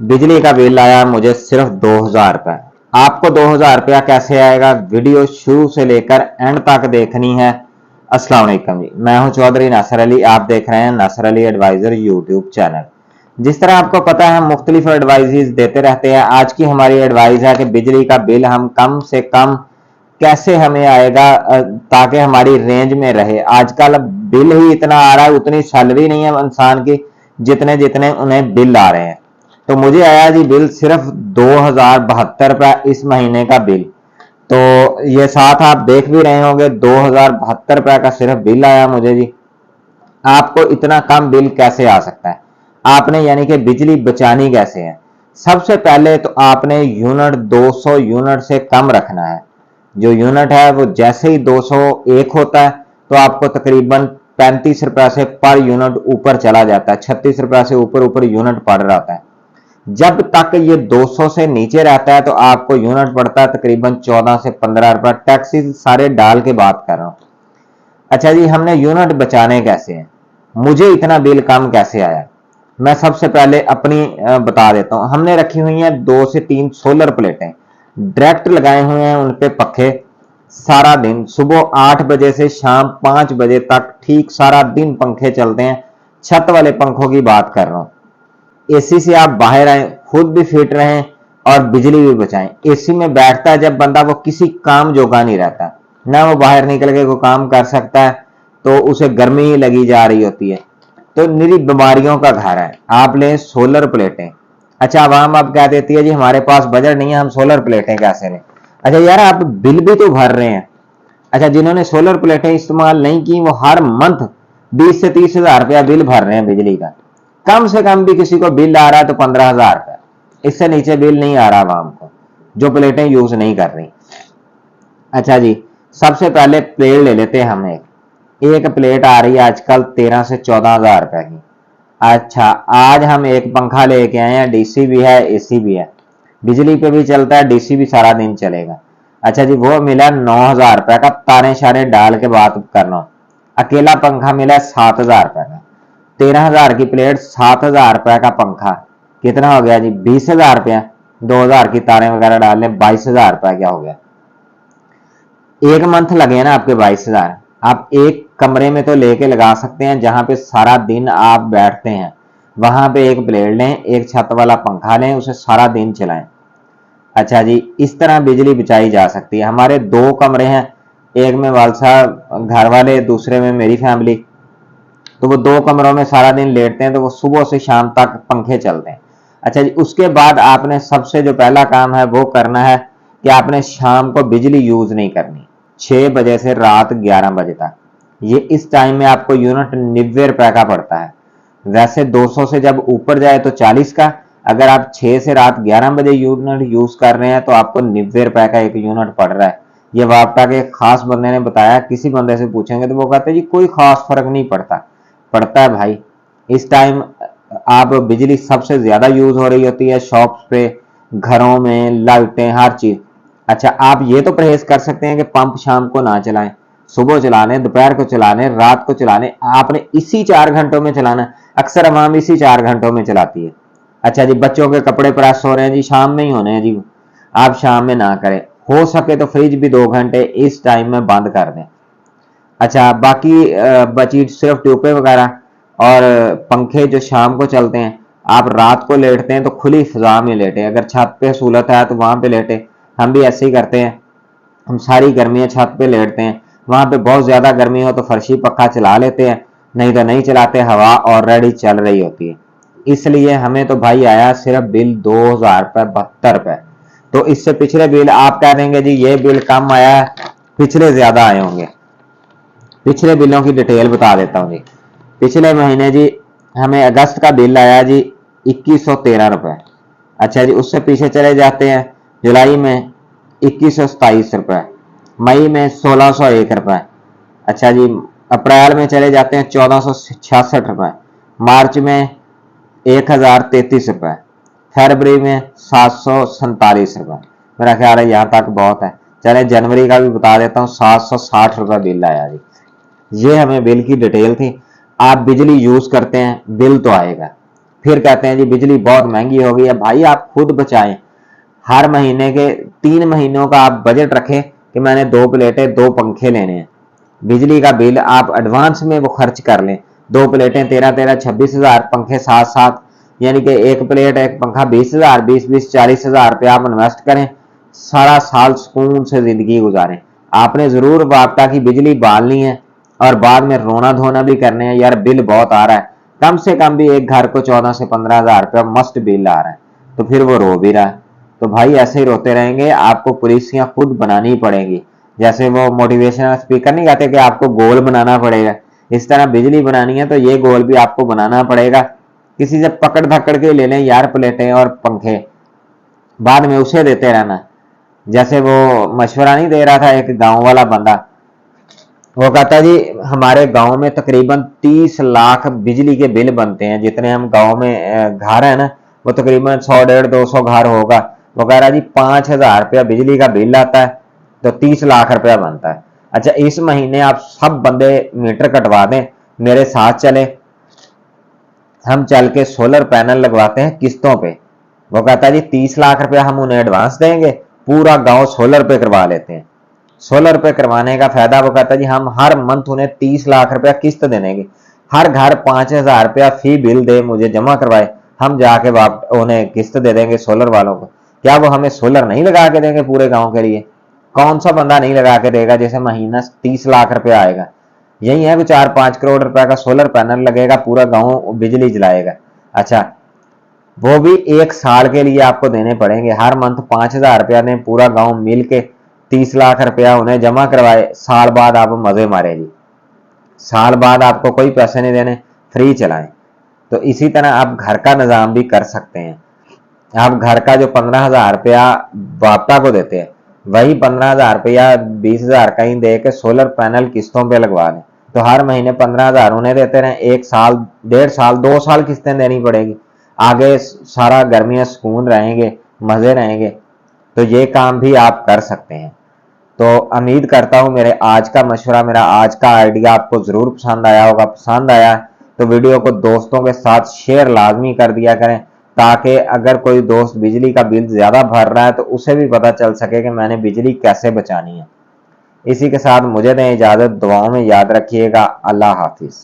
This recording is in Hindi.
बिजली का बिल आया मुझे सिर्फ 2000 रुपये। आपको 2000 रुपया कैसे आएगा, वीडियो शुरू से लेकर एंड तक देखनी है। अस्सलाम वालेकुम जी, मैं हूं चौधरी नासर अली, आप देख रहे हैं नासर अली एडवाइजर यूट्यूब चैनल। जिस तरह आपको पता है हम मुख्तलिफ एडवाइजेज देते रहते हैं। आज की हमारी एडवाइस है कि बिजली का बिल हम कम से कम कैसे हमें आएगा ताकि हमारी रेंज में रहे। आजकल बिल ही इतना आ रहा है, उतनी सैलरी नहीं है इंसान की जितने जितने उन्हें बिल आ रहे हैं। तो मुझे आया जी बिल सिर्फ 2072 रुपये इस महीने का बिल। तो ये साथ आप देख भी रहे होंगे 2072 रुपये का सिर्फ बिल आया मुझे जी। आपको इतना कम बिल कैसे आ सकता है, आपने यानी कि बिजली बचानी कैसे है। सबसे पहले तो आपने यूनिट 200 यूनिट से कम रखना है। जो यूनिट है वो जैसे ही 201 होता है तो आपको तकरीबन 35 रुपए से पर यूनिट ऊपर चला जाता है, 36 रुपए से ऊपर ऊपर यूनिट पड़ रहा होता है। जब तक ये 200 से नीचे रहता है तो आपको यूनिट पड़ता है तकरीबन 14 से 15 रुपए, टैक्सी सारे डाल के बात कर रहा हूं। अच्छा जी, हमने यूनिट बचाने कैसे हैं, मुझे इतना बिल कम कैसे आया, मैं सबसे पहले अपनी बता देता हूं। हमने रखी हुई हैं 2 से 3 सोलर प्लेटें, डायरेक्ट लगाए हुए हैं उन पे पखे। सारा दिन सुबह 8 बजे से शाम 5 बजे तक ठीक सारा दिन पंखे चलते हैं। छत वाले पंखों की बात कर रहा हूं। एसी से आप बाहर आए, खुद भी फिट रहें और बिजली भी बचाएं। एसी में बैठता है जब बंदा वो किसी काम जोगा नहीं रहता, ना वो बाहर निकल के कोई काम कर सकता है, तो उसे गर्मी ही लगी जा रही होती है। तो निरी बीमारियों का घर है। आप लें सोलर प्लेटें। अच्छा, आवाम अब कह देती है जी हमारे पास बजट नहीं है, हम सोलर प्लेटें कैसे लें। अच्छा यार, आप बिल भी तो भर रहे हैं। अच्छा, जिन्होंने सोलर प्लेटें इस्तेमाल नहीं की वो हर मंथ 20 से 30 हजार रुपया बिल भर रहे हैं बिजली का। कम से कम भी किसी को बिल आ रहा है तो 15 हजार रुपया, इससे नीचे बिल नहीं आ रहा आवाम को जो प्लेटें यूज नहीं कर रही। अच्छा जी, सबसे पहले प्लेट ले लेते हैं हम। एक प्लेट आ रही है आजकल 13 से 14 हजार रुपए की। अच्छा, आज हम एक पंखा लेके आए हैं, डीसी भी है एसी भी है, बिजली पे भी चलता है, डीसी भी सारा दिन चलेगा। अच्छा जी, वो मिला 9000 रुपए का, तारे शारे डाल के बात कर रहा हूं। अकेला पंखा मिला 7000 रुपए का। 13 हजार की प्लेट, 7000 रुपए का पंखा, कितना हो गया जी, 20 हजार रुपया। 2000 की तारें वगैरह डाल लें, 22 हजार रुपया क्या हो गया। एक मंथ लगे ना आपके 22 हजार। आप एक कमरे में तो लेके लगा सकते हैं जहां पे सारा दिन आप बैठते हैं, वहां पे एक प्लेट लें, एक छत वाला पंखा लें, उसे सारा दिन चलाएं। अच्छा जी, इस तरह बिजली बचाई जा सकती है। हमारे 2 कमरे हैं, एक में वाल साहब घर वाले, दूसरे में मेरी फैमिली। तो वो 2 कमरों में सारा दिन लेटते हैं, तो वो सुबह से शाम तक पंखे चलते हैं। अच्छा जी, उसके बाद आपने सबसे जो पहला काम है वो करना है कि आपने शाम को बिजली यूज नहीं करनी, 6 बजे से रात 11 बजे तक। ये इस टाइम में आपको यूनिट 90 रुपए का पड़ता है। वैसे 200 से जब ऊपर जाए तो 40 का। अगर आप 6 से रात 11 बजे यूनिट यूज कर रहे हैं तो आपको 90 रुपए का एक यूनिट पड़ रहा है। ये वापटा के खास बंदे ने बताया। किसी बंदे से पूछेंगे तो वो कहते हैं जी कोई खास फर्क नहीं पड़ता। पड़ता है भाई। इस टाइम आप बिजली सबसे ज्यादा यूज हो रही होती है शॉप्स पे, घरों में, लाइटें, हर चीज। अच्छा, आप ये तो परहेज कर सकते हैं कि पंप शाम को ना चलाएं, सुबह चलाने, दोपहर को चलाने, रात को चलाने। आपने इसी 4 घंटों में चलाना। अक्सर अवाम इसी 4 घंटों में चलाती है। अच्छा जी, बच्चों के कपड़े प्रेस हो रहे हैं जी, शाम में ही होने हैं जी, आप शाम में ना करें। हो सके तो फ्रिज भी 2 घंटे इस टाइम में बंद कर दें। अच्छा, बाकी बची सिर्फ ट्यूबे वगैरह और पंखे जो शाम को चलते हैं। आप रात को लेटते हैं तो खुली फिजा में लेटे, अगर छत पे सहूलत है तो वहां पे लेटे। हम भी ऐसे ही करते हैं, हम सारी गर्मियां छत पे लेटते हैं। वहां पे बहुत ज्यादा गर्मी हो तो फर्शी पक्का चला लेते हैं, नहीं तो नहीं चलाते, हवा ऑलरेडी चल रही होती है। इसलिए हमें तो भाई आया सिर्फ बिल 2072 रुपए। तो इससे पिछले बिल आप कह देंगे जी ये बिल कम आया है, पिछले ज्यादा आए होंगे। पिछले बिलों की डिटेल बता देता हूँ जी। पिछले महीने जी हमें अगस्त का बिल आया जी 2113 रुपए। अच्छा जी, उससे पीछे चले जाते हैं, जुलाई में 2127 रुपए, मई में 1601 रुपए। अच्छा जी, अप्रैल में चले जाते हैं 1466 रुपए, मार्च में 1033 रुपए, फरवरी में 747 रुपए। मेरा ख्याल है यहाँ तक बहुत है। चले जनवरी का भी बता देता हूँ, 760 रुपए बिल आया जी। ये हमें बिल की डिटेल थी। आप बिजली यूज करते हैं, बिल तो आएगा। फिर कहते हैं जी बिजली बहुत महंगी हो गई है। भाई आप खुद बचाएं, हर महीने के 3 महीनों का आप बजट रखें कि मैंने 2 प्लेटें 2 पंखे लेने हैं। बिजली का बिल आप एडवांस में वो खर्च कर लें, 2 प्लेटें 13-13 26,000, पंखे 7-7, यानी कि एक प्लेट एक पंखा 20,000, 20-20 40,000 रुपये आप इन्वेस्ट करें, सारा साल सुकून से जिंदगी गुजारें। आपने जरूर वापटा की बिजली बालनी है और बाद में रोना धोना भी करने हैं, यार बिल बहुत आ रहा है, कम से कम भी एक घर को 14 से 15,000 रुपया मस्ट बिल आ रहा है, तो फिर वो रो भी रहा है। तो भाई ऐसे ही रोते रहेंगे, आपको पॉलिसियां खुद बनानी पड़ेगी। जैसे वो मोटिवेशनल स्पीकर नहीं कहते कि आपको गोल बनाना पड़ेगा, इस तरह बिजली बनानी है तो ये गोल भी आपको बनाना पड़ेगा। किसी से पकड़ धक्कड़ के ले लें यार प्लेटें और पंखे, बाद में उसे देते रहना। जैसे वो मशवरा नहीं दे रहा था एक गांव वाला बंदा, वो कहता जी हमारे गांव में तकरीबन 30 लाख बिजली के बिल बनते हैं, जितने हम गांव में घर है ना वो तकरीबन 100-150-200 घर होगा। वो कह रहा जी 5,000 रुपया बिजली का बिल आता है तो 30 लाख रुपया बनता है। अच्छा इस महीने आप सब बंदे मीटर कटवा दें, मेरे साथ चले, हम चल के सोलर पैनल लगवाते हैं किस्तों पे। वो कहता है जी 30 लाख रुपया हम उन्हें एडवांस देंगे, पूरा गांव सोलर पे करवा लेते हैं। सोलर पे करवाने का फायदा, वो कहता है जी हम हर मंथ उन्हें 30 लाख रुपया किस्त दे देंगे, हर घर 5,000 रुपया फी बिल दे मुझे जमा करवाए, हम जाके उन्हें किस्त दे देंगे सोलर वालों को। क्या वो हमें सोलर नहीं लगा के देंगे पूरे गांव के लिए? कौन सा बंदा नहीं लगा के देगा जैसे महीना 30 लाख रुपया आएगा? यही है कि 4-5 करोड़ रुपया का सोलर पैनल लगेगा, पूरा गांव बिजली जलाएगा। अच्छा वो भी 1 साल के लिए आपको देने पड़ेंगे, हर मंथ 5,000 रुपया दें, पूरा गांव मिल के 30 लाख रुपया उन्हें जमा करवाए, साल बाद आप मजे मारेगी, साल बाद आपको कोई पैसे नहीं देने, फ्री चलाएं। तो इसी तरह आप घर का निजाम भी कर सकते हैं। आप घर का जो 15,000 रुपया बापटा को देते हैं, वही 15,000 रुपया 20,000 कहीं दे के सोलर पैनल किस्तों पे लगवा दें, तो हर महीने 15,000 उन्हें देते रहें, 1 साल 1.5 साल 2 साल किस्तें देनी पड़ेगी, आगे सारा गर्मियां सुकून रहेंगे, मजे रहेंगे। तो ये काम भी आप कर सकते हैं। तो उम्मीद करता हूं मेरे आज का मशवरा, मेरा आज का आइडिया आपको जरूर पसंद आया होगा। पसंद आया तो वीडियो को दोस्तों के साथ शेयर लाजमी कर दिया करें, ताकि अगर कोई दोस्त बिजली का बिल ज्यादा भर रहा है तो उसे भी पता चल सके कि मैंने बिजली कैसे बचानी है। इसी के साथ मुझे दें इजाजत, दुआओं में याद रखिएगा। अल्लाह हाफिज।